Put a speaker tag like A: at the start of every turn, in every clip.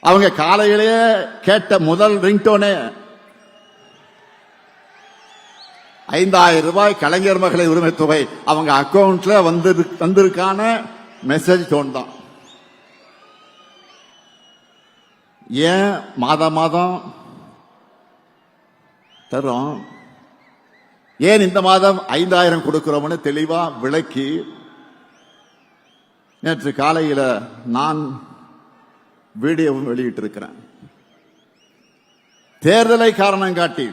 A: அவங்க காலையிலேயே கேட்ட முதல் ரிங்டோனே 5000 ரூபாய் கலைஞர் மகளிர் உரிமை தொகை அவங்க அக்கவுண்ட்ல வந்திருக்கான மெசேஜ் டோன் தான். ஏன் மாதம் தரும், ஏன் இந்த மாதம் 5000 கொடுக்கிறோம்னு தெளிவா விளக்கி நேற்று காலையில நான் வீடியோவும் வெளியிட்டிருக்கிறேன். தேர்தலை காரணம் காட்டி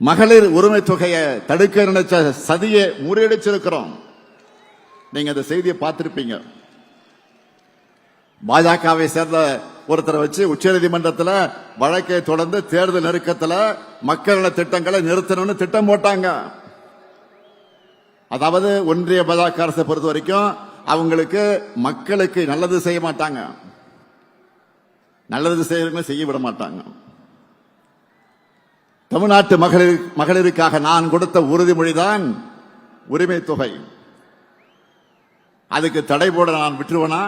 A: மகளிர் உரிமை தொகையை தடுக்க நினைச்ச சதியை முறியடிச்சிருக்கிறோம். நீங்க அந்த செய்தியை பார்த்திருப்பீங்க. பாஜகவை சேர்ந்த ஒருத்தரை வச்சு உச்சநீதிமன்றத்தில் வழக்கை தொடர்ந்து தேர்தல் நெருக்கத்தில் மக்கள் நல திட்டங்களை நிறுத்தணும்னு திட்டம் போட்டாங்க. அதாவது ஒன்றிய பாஜக அரசை பொறுத்த வரைக்கும் அவங்களுக்கு மக்களுக்கு நல்லது செய்ய மாட்டாங்க, நல்லது செய்ய விட மாட்டாங்க. தமிழ்நாட்டு மகளிருக்காக நான் கொடுத்த உறுதிமொழிதான் உரிமை தொகை. அதுக்கு தடை போட நான் விட்டுருவேனா?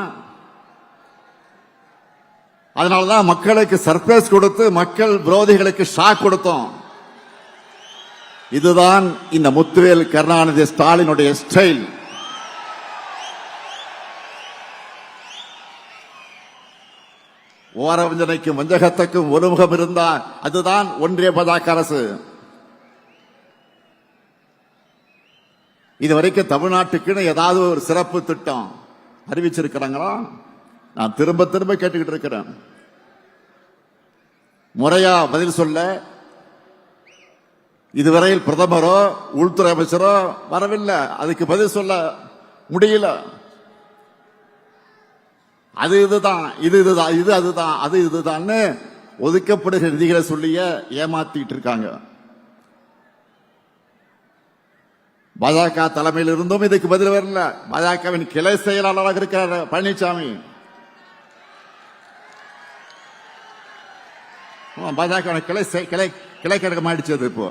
A: அதனாலதான் மக்களுக்கு சர்ப்ரைஸ் கொடுத்து மக்கள் விரோதிகளுக்கு ஷாக் கொடுத்தோம். இதுதான் இந்த முத்துவேல் கருணாநிதி ஸ்டாலினுடைய ஸ்டைல். ஓரவஞ்சனைக்கும் வஞ்சகத்துக்கும் ஒருமுகம் இருந்தால் அதுதான் ஒன்றிய பாஜக அரசு. இதுவரைக்கும் தமிழ்நாட்டுக்குன்னு ஏதாவது ஒரு சிறப்பு திட்டம் அறிவிச்சிருக்கிறாங்களா? நான் திரும்ப கேட்டுக்கிட்டு இருக்கிறேன். முறையா பதில் சொல்ல இதுவரையில் பிரதமரோ உள்துறை அமைச்சரோ வரவில்லை. அதுக்கு பதில் சொல்ல முடியல. அது இதுதான், இது இதுதான், இது அதுதான், அது இதுதான் ஒதுக்கப்படுகிற நிதிகளை சொல்லிய ஏமாத்திட்டு இருக்காங்க. பாஜக தலைமையில் இருந்தும் இதுக்கு பதில் வரல. பாஜகவின் கிளை செயலாளராக இருக்கிறார் பழனிசாமி. பாஜக கிளை கழகம் ஆயிடுச்சு. அது இப்போ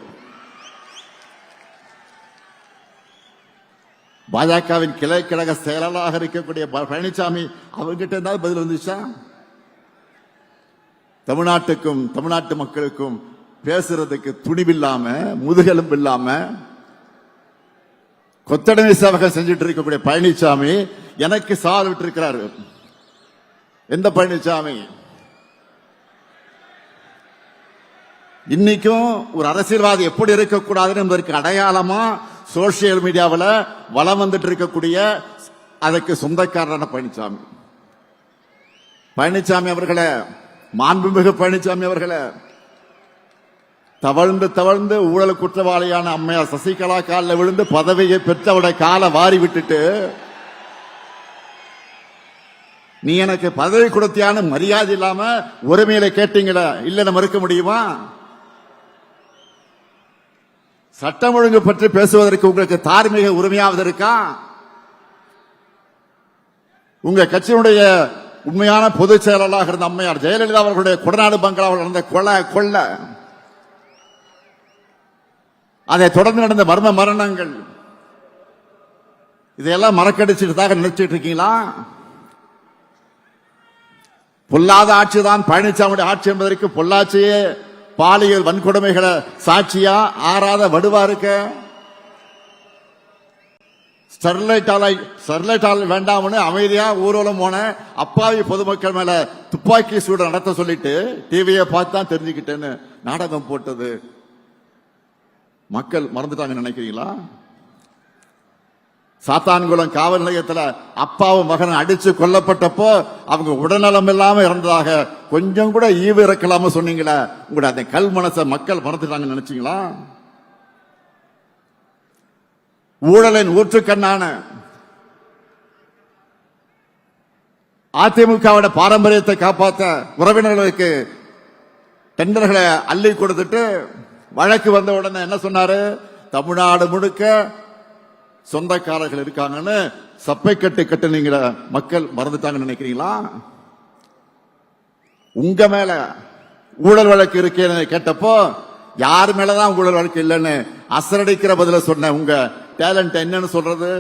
A: பாஜகவின் கிளை கழக செயலாளராக இருக்கக்கூடிய பழனிசாமி அவர்கிட்ட இருந்தாலும் பதில் வந்துச்சா? தமிழ்நாட்டுக்கும் தமிழ்நாட்டு மக்களுக்கும் பேசுறதுக்கு துணிவில்லாம முதுகெலும்பு இல்லாம கொத்தடிமை சேவகம் செஞ்சுட்டு இருக்கக்கூடிய பழனிசாமி எனக்கு சவால் விட்டு இருக்கிறாரு. எந்த பழனிசாமி? இன்னைக்கும் ஒரு அரசியல்வாதி எப்படி இருக்கக்கூடாதுன்னு என்பதற்கு அடையாளமா சோசியல் மீடியாவில் வலம் வந்துட்டு இருக்கக்கூடிய அதற்கு சொந்தக்காரரான பழனிசாமி அவர்களே, மாண்புமிகு பழனிசாமி அவர்களே, தவழ்ந்து ஊழல் குற்றவாளியான அம்மையார் சசிகலா காலில் விழுந்து பதவியை பெற்றவுடைய காலை வாரி விட்டுட்டு நீ எனக்கு பதவி கொடுத்தியான மரியாதை இல்லாம உரிமையில கேட்டீங்களா? இல்ல மறுக்க முடியுமா? சட்டம் ஒழுங்கு பற்றி பேசுவதற்கு உங்களுக்கு தார்மீக உரிமையாவது இருக்கா? உங்க கட்சியினுடைய உண்மையான பொதுச் செயலாளராக இருந்த அம்மையார் ஜெயலலிதா அவர்களுடைய கொடநாடு பங்களாவில் நடந்த கொள்ள, அதை தொடர்ந்து நடந்த மர்ம மரணங்கள், இதையெல்லாம் மறக்கடிச்சுட்டு நினைச்சிட்டு இருக்கீங்களா? பொல்லாத ஆட்சிதான் பழனிசாமியுடைய ஆட்சி என்பதற்கு பொள்ளாச்சியே பாலியல் வன்கொடுமைகளை சாட்சியா ஆறாத வடுவா இருக்க. ஸ்டெர்லைட் ஆலை வேண்டாம்னு அமைதியா ஊர்வலம் போன அப்பாவி பொதுமக்கள் மேல துப்பாக்கி சூடு நடத்த சொல்லிட்டு டிவியை பார்த்து தான் தெரிஞ்சுக்கிட்டேன்னு நாடகம் போட்டது மக்கள் மறந்துட்டாங்க நினைக்கிறீங்களா? சாத்தான்குளம் காவல் நிலையத்தில் அப்பாவும் மகன் அடிச்சு கொல்லப்பட்டப்போ அவங்க உடல்நலம் இல்லாம இறந்ததாக கொஞ்சம் கூட ஈவு இறக்கலாம சொன்னீங்களா? உங்களுடைய அந்த கல் மனசை மக்கள் மறந்துட்டாங்க நினைச்சீங்களா? ஊழலின் ஊற்றுக்கண்ணான அதிமுகவோட பாரம்பரியத்தை காப்பாற்ற உறவினர்களுக்கு டெண்டர்களை அள்ளி கொடுத்துட்டு வழக்கு வந்த உடனே என்ன சொன்னாரு? தமிழ்நாடு முழுக்க சொந்தக்காரர்கள் இருக்காங்கன்னு சப்பை கட்டுனீங்கள மக்கள் மறந்துட்டாங்கன்னு நினைக்கிறீங்களா? உங்க மேல ஊழல் வழக்கு இருக்கேன்னு கேட்டப்போ யார் மேலதான் ஊழல் வழக்கு இல்லைன்னு அசரடிக்கிற பதில சொன்ன உங்க டேலண்ட் என்னன்னு சொல்றது?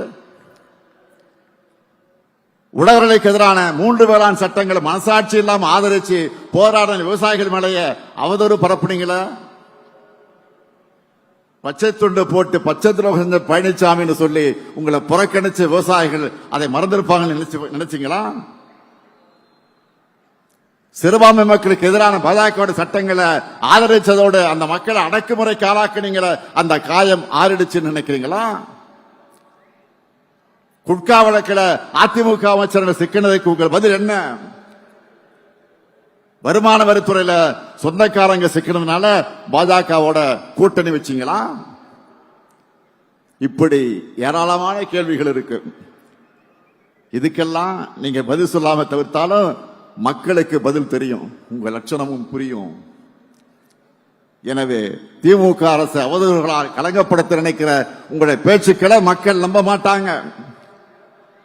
A: உழவர்களுக்கு எதிரான 3 வேளாண் சட்டங்களை மனசாட்சி இல்லாம ஆதரிச்சு போராடின விவசாயிகள் மேலேயே அவதூறு பரப்புனீங்களா? பச்சை துண்டு போட்டு பச்சை துரோகம் செஞ்ச பழனிசாமின்னு சொல்லி உங்களை புறக்கணிச்ச விவசாயிகள் அதை மறந்திருப்பாங்க நினைச்சீங்களா? சிறுபான்மை மக்களுக்கு எதிரான பாஜக சட்டங்களை ஆதரிச்சதோடு அந்த மக்களை அடக்குமுறைக்கு ஆளாக்குனீங்களே, அந்த காயம் ஆறிடுச்சுன்னு நினைக்கிறீங்களா? குட்கா வழக்கில் அதிமுக அமைச்சர் சிக்கினதுக்கு உங்கள் பதில் என்ன? வருமான வரித்துறையில சொந்தக்காரங்க சிக்கினதுனால பாஜகவோட கூட்டணி வச்சீங்களா? இப்படி ஏராளமான கேள்விகள் இருக்கு. இதுக்கெல்லாம் நீங்க பதில் சொல்லாம தவிர்த்தாலும் மக்களுக்கு பதில் தெரியும், உங்க லட்சணமும் புரியும். எனவே திமுக அரசு அவதூறுகளால் கலங்கப்படுத்த நினைக்கிற உங்களுடைய பேச்சுக்களை மக்கள் நம்ப மாட்டாங்க.